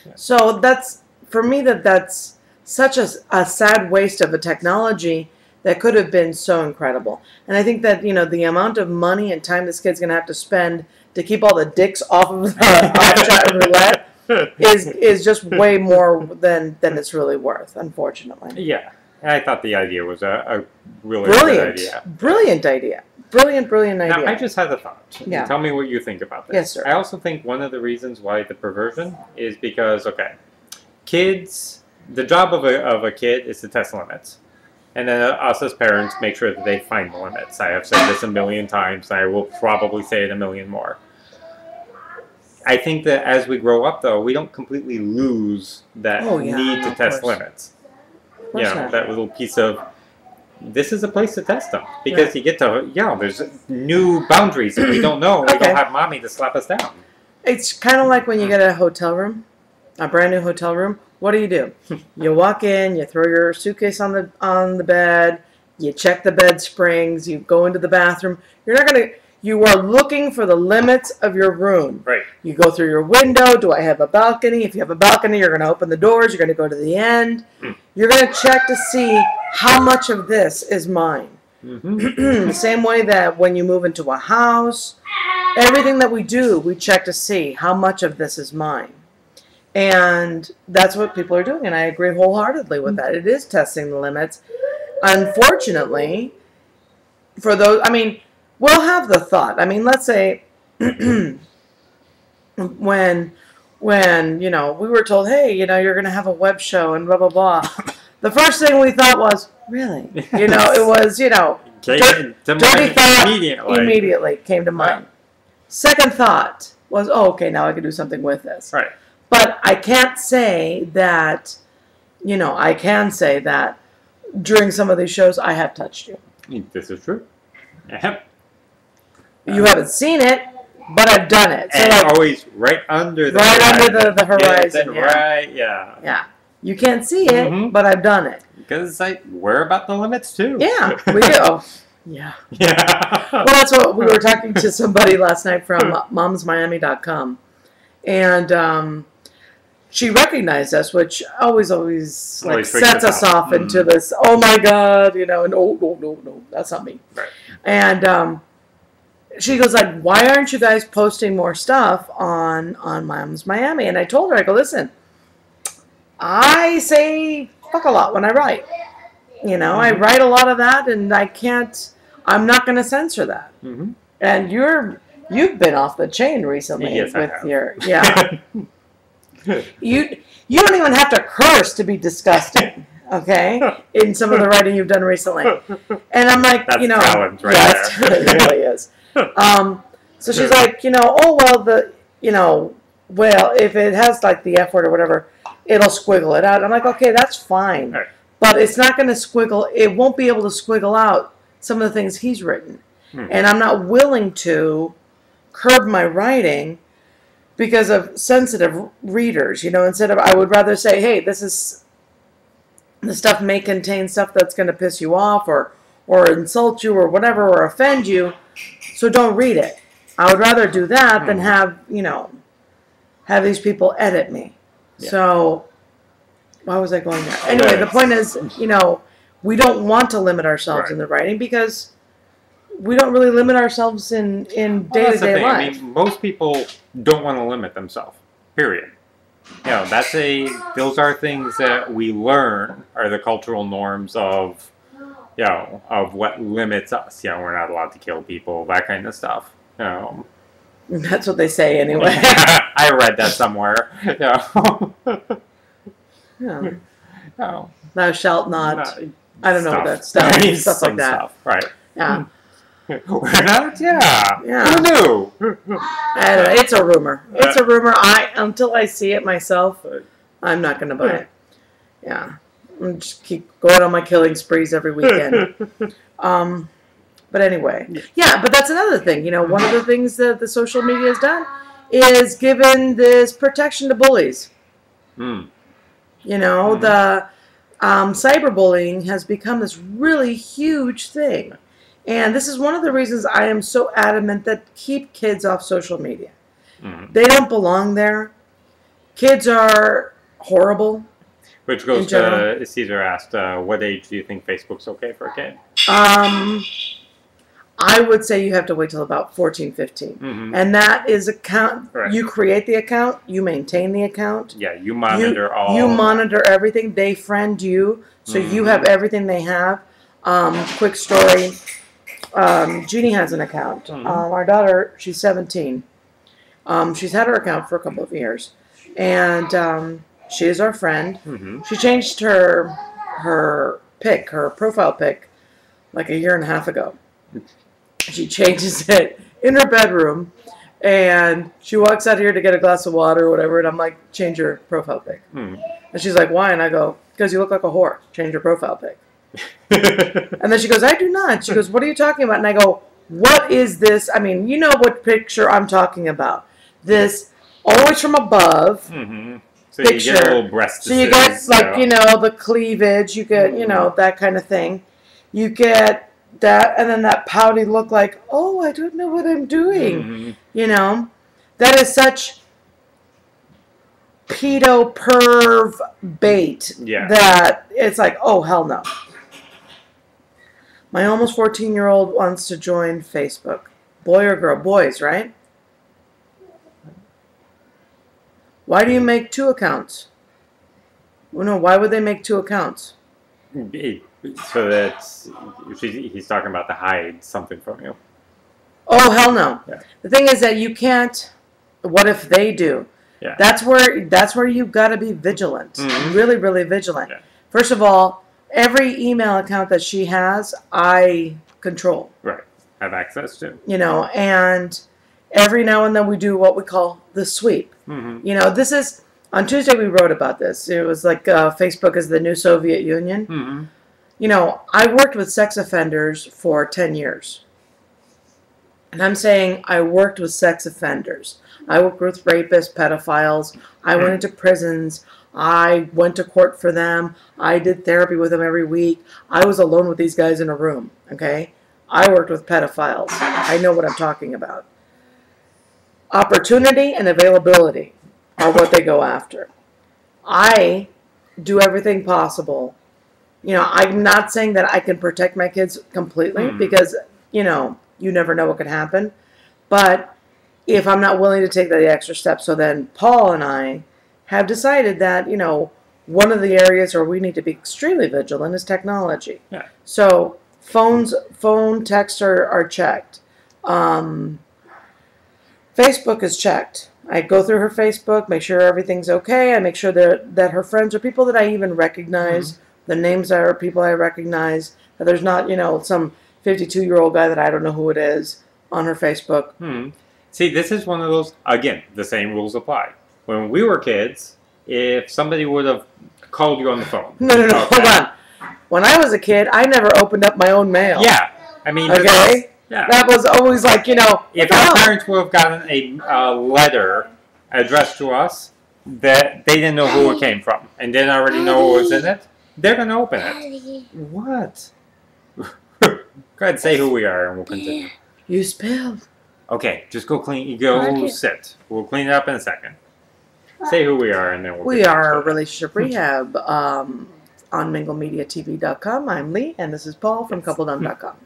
Yeah. So that's, for me, that's such a sad waste of a technology that could have been so incredible. And I think that, the amount of money and time this kid's going to have to spend to keep all the dicks off of chat roulette is just way more than it's really worth, unfortunately. Yeah. And I thought the idea was a really good idea. Brilliant idea. Brilliant idea. Now, I just had a thought. Yeah. Tell me what you think about this. Yes, sir. I also think one of the reasons why the perversion is because, kids, the job of a kid is to test limits. And then us as parents make sure that they find the limits. I have said this a million times, and I will probably say it a million more. I think that as we grow up, though, we don't completely lose that need to test limits. That little piece of, this is a place to test them. Because you get to, there's new boundaries that we don't know. We don't have mommy to slap us down. It's kind of like when you get a hotel room, a brand new hotel room. What do? You walk in, you throw your suitcase on the bed, you check the bed springs, you go into the bathroom. You are looking for the limits of your room. Right. You go through your window. Do I have a balcony? If you have a balcony, you're going to open the doors. You're going to go to the end. You're going to check to see how much of this is mine. The same way that when you move into a house, everything that we do, we check to see how much of this is mine. And that's what people are doing, and I agree wholeheartedly with that. It is testing the limits. Unfortunately, for those, we'll have the thought. Let's say when we were told, hey, you're going to have a web show and blah, blah, blah. The first thing we thought was, really? It was, dirty thought immediately came to mind. Second thought was, okay, now I can do something with this. Right. But I can't say that, I can say that during some of these shows I have touched you. This is true. Yeah. You haven't seen it, but I've done it. So and always right under the horizon. Yeah, right, yeah. Yeah. You can't see it, but I've done it. Because we're about the limits too. Yeah, we do. Yeah. Yeah. Well, that's what we were talking to somebody last night from momsmiami.com. And she recognized us, which always sets us off into this, oh my God, and no, that's not me. Right. And she goes like, why aren't you guys posting more stuff on Moms Miami? And I told her, I go, listen, I say fuck a lot when I write. I write a lot of that, and I'm not going to censor that. Mm-hmm. And you've been off the chain recently with your, you don't even have to curse to be disgusting, okay? In some of the writing you've done recently. And I'm like, that's talent right there. It really is. So she's like, oh, well, if it has like the F word or whatever, it'll squiggle it out. I'm like, okay, that's fine. Right. But it's not going to squiggle. It won't be able to squiggle out some of the things he's written. And I'm not willing to curb my writing because of sensitive readers. Instead of, I would rather say, hey, the stuff may contain stuff that's going to piss you off or insult you or whatever or offend you. So don't read it. I would rather do that than have these people edit me. Yeah. So why was I going there? Anyway, the point is, we don't want to limit ourselves in the writing because we don't really limit ourselves in day-to-day life. I mean, most people don't want to limit themselves, period. Those are things that we learn are the cultural norms of what limits us. We're not allowed to kill people, that kind of stuff. That's what they say anyway. I read that somewhere. No. Thou shalt not. I don't know what that stuff like that. Stuff, right. Yeah. We're not. Yeah. Who knew? I don't know. It's a rumor. It's a rumor. Until I see it myself, I'm not going to buy it. Yeah. I'm just keep going on my killing sprees every weekend. But anyway, but that's another thing. One of the things that the social media has done is given this protection to bullies. The cyberbullying has become this really huge thing. And this is one of the reasons I am so adamant that keep kids off social media. They don't belong there. Kids are horrible. Which goes to, Caesar asked, what age do you think Facebook's okay for a kid? I would say you have to wait till about 14, 15. And that is account. Right. You create the account. You maintain the account. Yeah, you monitor all. You monitor everything. They friend you. So you have everything they have. Quick story. Jeannie has an account. Our daughter, she's 17. She's had her account for a couple of years. And she is our friend. She changed her profile pic, like a year and a half ago. She changes it in her bedroom, and she walks out here to get a glass of water or whatever, and I'm like, change your profile pic. And she's like, why? And I go, because you look like a whore. Change your profile pic. And then she goes, I do not. She goes, what are you talking about? And I go, what is this? I mean, you know what picture I'm talking about. This always from above so picture. You get a little breast. So you get, like, the cleavage. You get, that kind of thing. You get that, and then that pouty look like, oh, I don't know what I'm doing. That is such pedo perv bait that it's like, oh, hell no. My almost 14-year-old wants to join Facebook. Boy or girl? Boys, right? Why do you make 2 accounts? Well, no, why would they make 2 accounts? So that's he's talking about to hide something from you. Oh, hell no. Yeah. The thing is that you can't. What if they do? Yeah. That's where you've got to be vigilant. Really, really vigilant. Yeah. First of all, every email account that she has, I control. Right. Have access to. And every now and then we do what we call the sweep. This is On Tuesday, we wrote about this. It was like Facebook is the new Soviet Union. Mm-hmm. You know, I worked with sex offenders for 10 years. And I'm saying I worked with sex offenders. I worked with rapists, pedophiles. I went into prisons. I went to court for them. I did therapy with them every week. I was alone with these guys in a room, okay? I worked with pedophiles. I know what I'm talking about. Opportunity and availability are what they go after. I do everything possible. You know, I'm not saying that I can protect my kids completely because, you know, you never know what could happen. But if I'm not willing to take the extra step, so then Paul and I have decided that, you know, one of the areas where we need to be extremely vigilant is technology. Yeah. So phone texts are checked. Facebook is checked. I go through her Facebook, make sure everything's okay. I make sure that her friends are people that I even recognize. The names are people I recognize. That there's not, you know, some 52-year-old guy that I don't know who it is on her Facebook. See, this is one of those, again, the same rules apply. When we were kids, if somebody would have called you on the phone. No, hold on. When I was a kid, I never opened up my own mail. Yeah. I mean, okay? Yeah. That was always like, you know. If our parents would have gotten a letter addressed to us that they didn't know who it came from and didn't already know what was in it, they're going to open it. What? Go ahead, say who we are and we'll continue. You spilled. Okay, just go clean. Go sit. We'll clean it up in a second. Say who we are and then we'll We are Relationship Rehab on minglemediatv.com. I'm Lee and this is Paul from coupledom.com.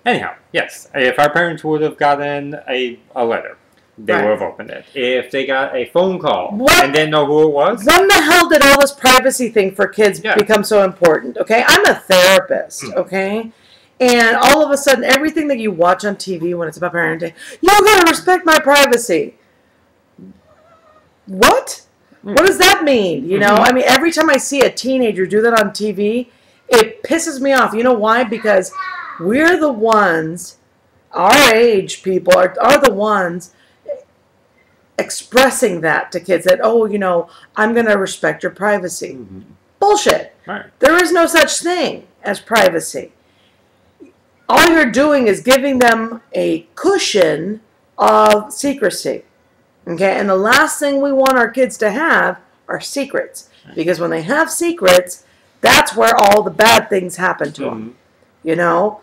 Anyhow, yes, if our parents would have gotten a letter, they would have opened it. If they got a phone call and didn't know who it was. When the hell did all this privacy thing for kids become so important? Okay, I'm a therapist, okay? And all of a sudden, everything that you watch on TV when it's about parenting, you gotta respect my privacy. What? What does that mean? You know, I mean, every time I see a teenager do that on TV, it pisses me off. You know why? Because we're the ones, our age people are the ones expressing that to kids that, oh, you know, I'm going to respect your privacy. Bullshit. Right. There is no such thing as privacy. All you're doing is giving them a cushion of secrecy. Okay, and the last thing we want our kids to have are secrets. Because when they have secrets, that's where all the bad things happen to them. You know?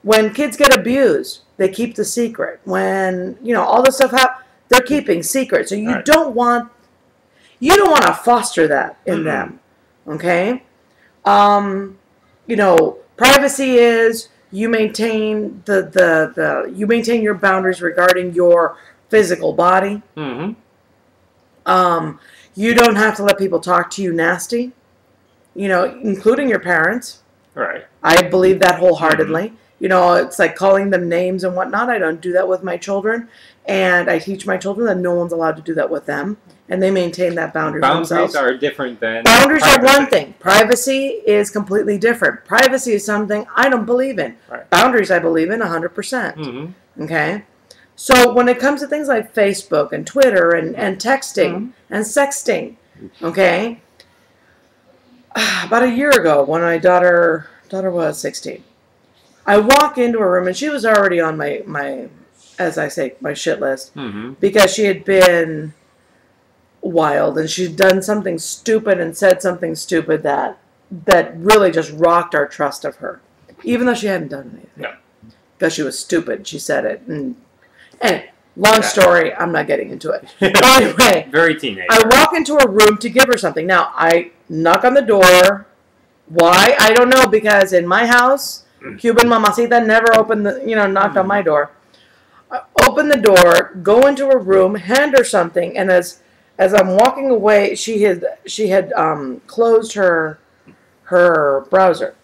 When kids get abused, they keep the secret. When, you know, all this stuff happens, they're keeping secrets. So you don't want to foster that in them. Okay? You know, privacy is you maintain you maintain your boundaries regarding your physical body. You don't have to let people talk to you nasty, you know, including your parents. Right. I believe that wholeheartedly. You know, it's like calling them names and whatnot. I don't do that with my children. And I teach my children that no one's allowed to do that with them. And they maintain that boundary for themselves. Boundaries are different than Boundaries are one thing. Privacy is completely different. Privacy is something I don't believe in. Right. Boundaries I believe in 100%. Okay? So when it comes to things like Facebook and Twitter and texting and sexting, okay? About a year ago when my daughter was 16, I walk into a room and she was already on my as I say, my shit list because she had been wild and she'd done something stupid and said something stupid that really just rocked our trust of her, even though she hadn't done anything. No. Because she was stupid, she said it. And long story, I'm not getting into it. Anyway, very teenage. I walk into a room to give her something. Now, I knock on the door. Why? I don't know, because in my house, Cuban mamacita never knocked on my door. I open the door, go into her room, hand her something, and as I'm walking away, she had closed her browser.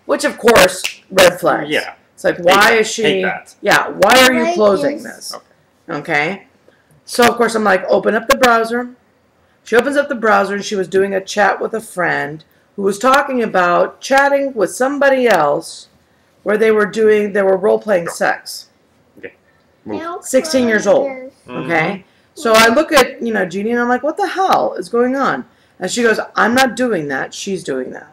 Which, of course, red flags. Yeah. It's like, why is she... Yeah, why are you closing this? Okay. So, of course, I'm like, open up the browser. She opens up the browser, and she was doing a chat with a friend who was talking about chatting with somebody else where they were role-playing sex. Okay. 16 years old. Okay? So I look at, Jeannie, and I'm like, what the hell is going on? And she goes, I'm not doing that. She's doing that.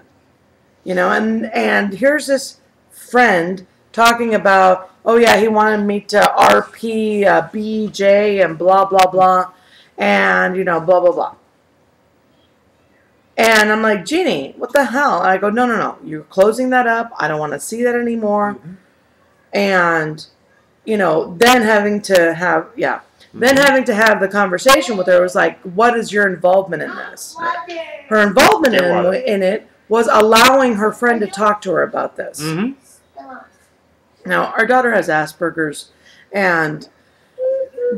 And here's this friend talking about, oh, yeah, he wanted me to RP, BJ, and blah, blah, blah, and, blah, blah, blah. And I'm like, Jeannie, what the hell? I go, no. You're closing that up. I don't want to see that anymore. And, then having to have, then having to have the conversation with her was like, what is your involvement in this? Her involvement in it was allowing her friend to talk to her about this. Now, our daughter has Asperger's, and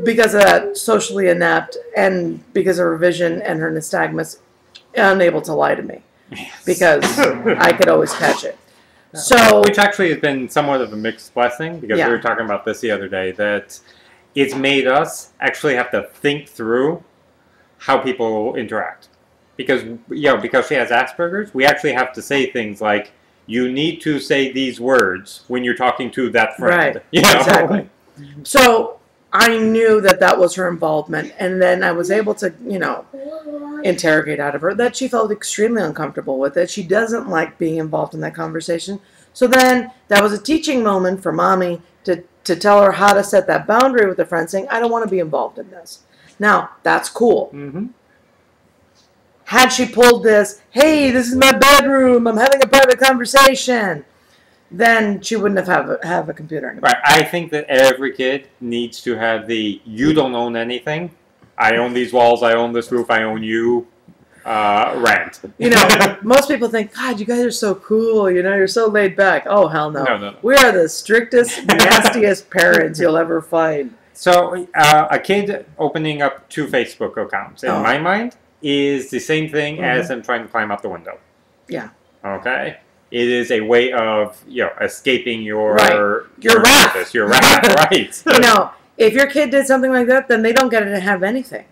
because of that, socially inept, and because of her vision and her nystagmus, unable to lie to me, because I could always catch it. So, which actually has been somewhat of a mixed blessing, because we were talking about this the other day, that it's made us actually have to think through how people interact. Because because she has Asperger's, we actually have to say things like, you need to say these words when you're talking to that friend. Right, exactly. So I knew that was her involvement, and then I was able to, interrogate out of her that she felt extremely uncomfortable with it. She doesn't like being involved in that conversation. So then that was a teaching moment for Mommy to tell her how to set that boundary with a friend, saying, I don't want to be involved in this. Now, that's cool. Had she pulled this, hey, this is my bedroom, I'm having a private conversation, then she wouldn't have a computer anymore. Right. I think that every kid needs to have the, you don't own anything, I own these walls, I own this roof, I own you, rant. Most people think, God, you guys are so cool, you're so laid back. Oh, hell no. No. We are the strictest, nastiest parents you'll ever find. So, a kid opening up 2 Facebook accounts, in my mind, is the same thing as them trying to climb out the window. Yeah. Okay? It is a way of, escaping your wrath. Your wrath, right. If your kid did something like that, then they don't get to have anything.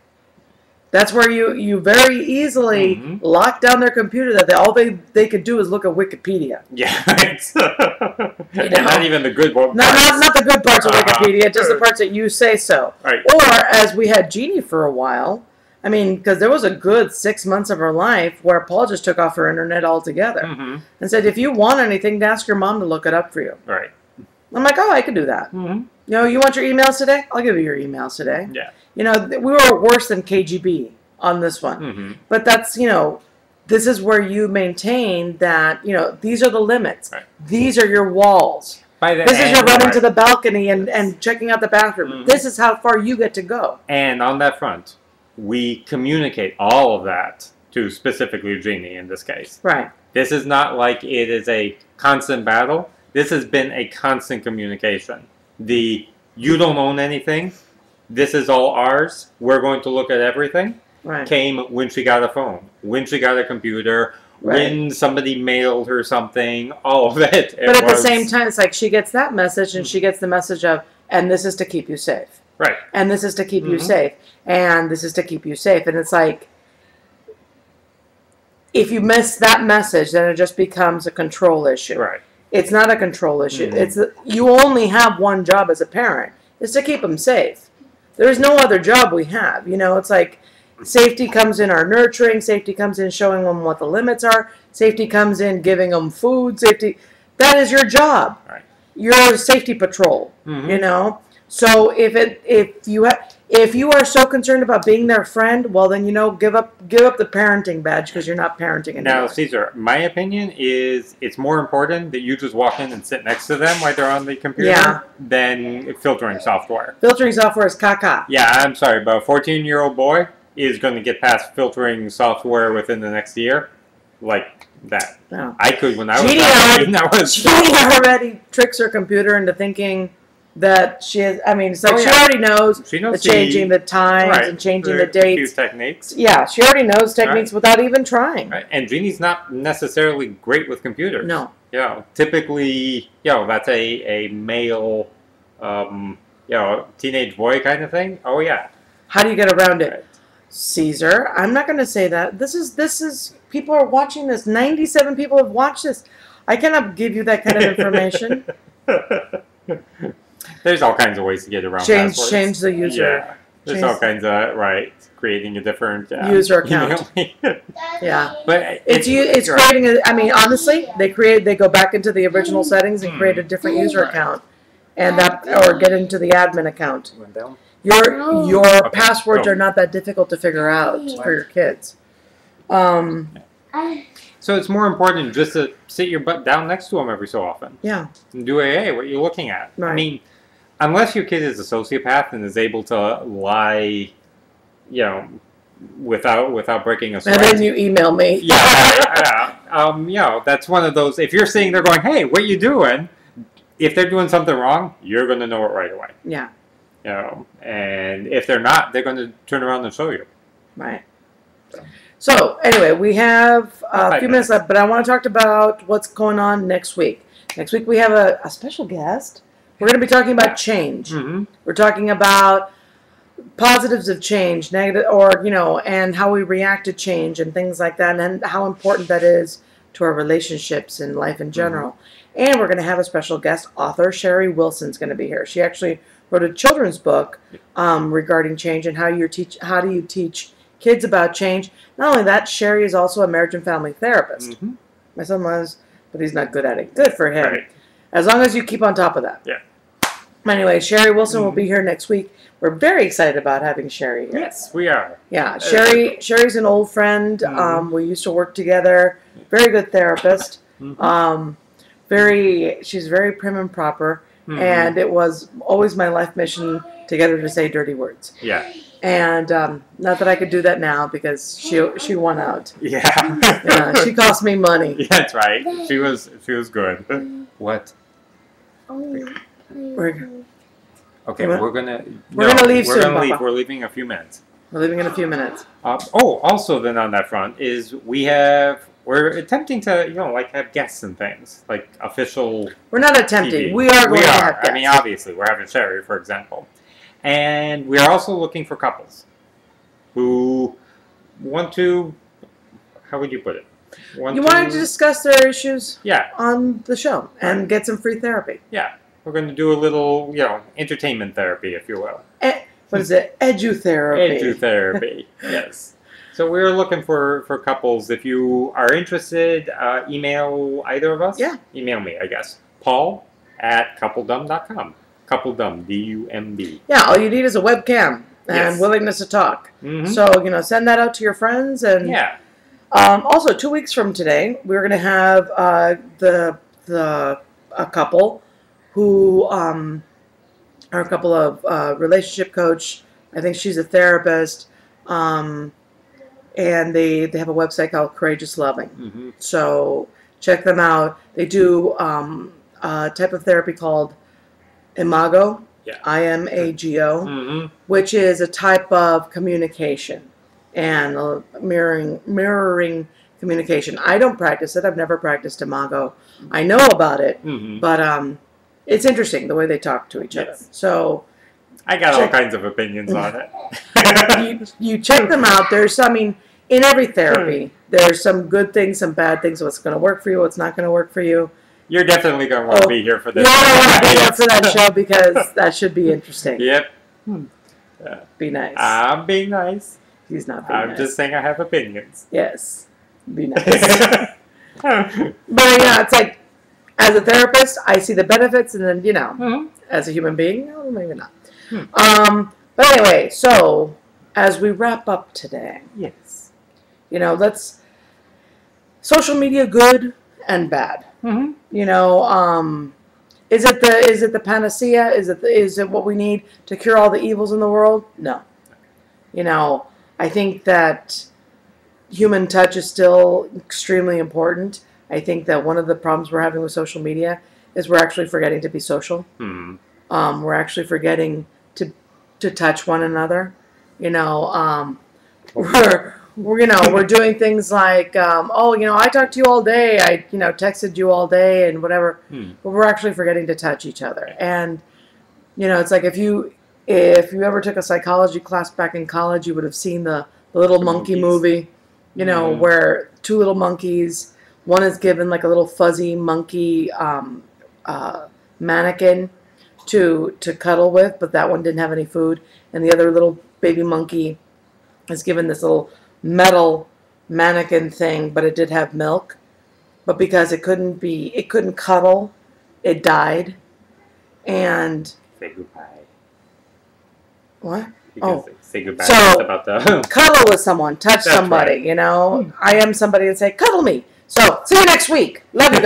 That's where you very easily lock down their computer, that all they could do is look at Wikipedia. Yeah. Not even the good parts. Not the good parts of Wikipedia, just the parts that you say so. Right. Or, as we had Jeannie for a while, because there was a good 6 months of her life where Paul just took off her internet altogether and said, if you want anything, ask your mom to look it up for you. Right. I'm like, oh, I can do that. You want your emails today? I'll give you your emails today. Yeah. We were worse than KGB on this one. But that's, this is where you maintain that, these are the limits. Right. These are your walls. This is your running to the balcony and checking out the bathroom. This is how far you get to go. And on that front, we communicate all of that to specifically Jeannie in this case. Right. This is not like it is a constant battle. This has been a constant communication. You don't own anything. This is all ours. We're going to look at everything. Right. Came when she got a phone, when she got a computer, when somebody mailed her something, all of it. But at the same time, it's like she gets that message and she gets the message of, and this is to keep you safe. Right. And this is to keep you safe. And this is to keep you safe. And it's like, if you miss that message, then it just becomes a control issue. Right. It's not a control issue. It's you only have one job as a parent, is to keep them safe. There's no other job we have. It's like safety comes in our nurturing. Safety comes in showing them what the limits are. Safety comes in giving them food. Safety, that is your job. Right. You're a safety patrol. So if you are so concerned about being their friend, well then give up the parenting badge, because you're not parenting anymore. Now, Caesar, my opinion is it's more important that you just walk in and sit next to them while they're on the computer than filtering software. Filtering software is caca. Yeah, I'm sorry, but a 14-year-old boy is going to get past filtering software within the next year, like that. No. I could when I was. Jeannie already tricks her computer into thinking that she is. It's like she already knows the changing the times and changing the dates. Techniques. Yeah, she already knows techniques without even trying. Right. And Jeannie's not necessarily great with computers. No. Typically, that's a male, teenage boy kind of thing. Oh yeah. How do you get around it? Right. Caesar, I'm not going to say that. This is people are watching this. 97 people have watched this. I cannot give you that kind of information. There's all kinds of ways to get around change the user. There's all kinds of creating a different user account. Yeah, but it's creating. I mean, honestly, they go back into the original settings and create a different user account, and or get into the admin account. Your passwords are not that difficult to figure out for your kids. So it's more important just to sit your butt down next to them every so often. Yeah. And do hey, what are you looking at? Right. I mean, unless your kid is a sociopath and is able to lie, without breaking a sweat. And then you email me. Yeah. That's one of those. If you're sitting there going, "Hey, what you doing?" If they're doing something wrong, you're going to know it right away. Yeah. And if they're not, they're going to turn around and show you. Right. So anyway, we have a few minutes left, but I want to talk about what's going on next week. Next week we have a special guest. We're going to be talking about change. Mm-hmm. We're talking about positives of change, negative, and how we react to change and things like that, and how important that is to our relationships and life in general. Mm-hmm. And we're going to have a special guest author. Sherry Wilson's going to be here. She actually wrote a children's book regarding change and how do you teach kids about change. Not only that, Sherry is also a marriage and family therapist. Mm-hmm. My son was, but he's not good at it. Good for him. Right. As long as you keep on top of that. Yeah. Anyway, Sherry Wilson will be here next week. We're very excited about having Sherry here. Yes, we are. Yeah, Sherry's an old friend. Mm-hmm. We used to work together. Very good therapist. Mm-hmm. She's very prim and proper. Mm-hmm. And it was always my life mission to get her to say dirty words. Yeah. And not that I could do that now because she won out. Yeah. She cost me money. Yeah, that's right. She was good. What? We're gonna leave soon. We're gonna leave. We're leaving in a few minutes. We're leaving in a few minutes. Also then on that front is we're attempting to have guests and things like official. We're not attempting. TV. We are going to have guests. I mean, obviously, we're having Sherry, for example. And we are also looking for couples who want to, how would you put it? Wanted to discuss their issues on the show and get some free therapy. Yeah. We're going to do a little, entertainment therapy, if you will. What is it? Edutherapy. Edutherapy, yes. So we're looking for couples. If you are interested, email either of us. Yeah. Email me, I guess. Paul@coupledumb.com. Coupledumb, D-U-M-B. Yeah, all you need is a webcam and willingness to talk. Mm-hmm. So, send that out to your friends. And also, 2 weeks from today, we're going to have a couple who are a couple of relationship coach. I think she's a therapist. And they have a website called Courageous Loving. Mm-hmm. So check them out. They do a type of therapy called Imago, I-M-A-G-O, mm-hmm. which is a type of communication and mirroring communication. I don't practice it. I've never practiced Imago. I know about it, mm-hmm. but it's interesting the way they talk to each other. So I got all kinds of opinions on it. you check them out. In every therapy, there's some good things, some bad things. What's going to work for you, what's not going to work for you. You're definitely going to want to be here for this. Yeah, I want to be here for that show because that should be interesting. Yep. Be nice. I'm being nice. He's not being nice. I'm just saying I have opinions. Yes. Be nice. But it's like, as a therapist, I see the benefits, and then, mm-hmm. as a human being, no, maybe not. But anyway, so, as we wrap up today. Yes. Let's, social media good and bad. Mm-hmm. Is it the panacea? Is it what we need to cure all the evils in the world? No. I think that human touch is still extremely important. I think that one of the problems we're having with social media is we're actually forgetting to be social. Mm-hmm. We're actually forgetting to touch one another. We're doing things like, I talked to you all day. I, texted you all day and whatever. But we're actually forgetting to touch each other. And, it's like if you ever took a psychology class back in college, you would have seen the little monkey movie, where two little monkeys, one is given like a little fuzzy monkey mannequin to cuddle with, but that one didn't have any food. And the other little baby monkey is given this little metal mannequin thing, but it did have milk. But because it couldn't cuddle, it died. And say goodbye. What? Because say goodbye. So About the cuddle with someone, touch That's somebody. right. You know, I am somebody and say cuddle me. So see you next week. Love you guys.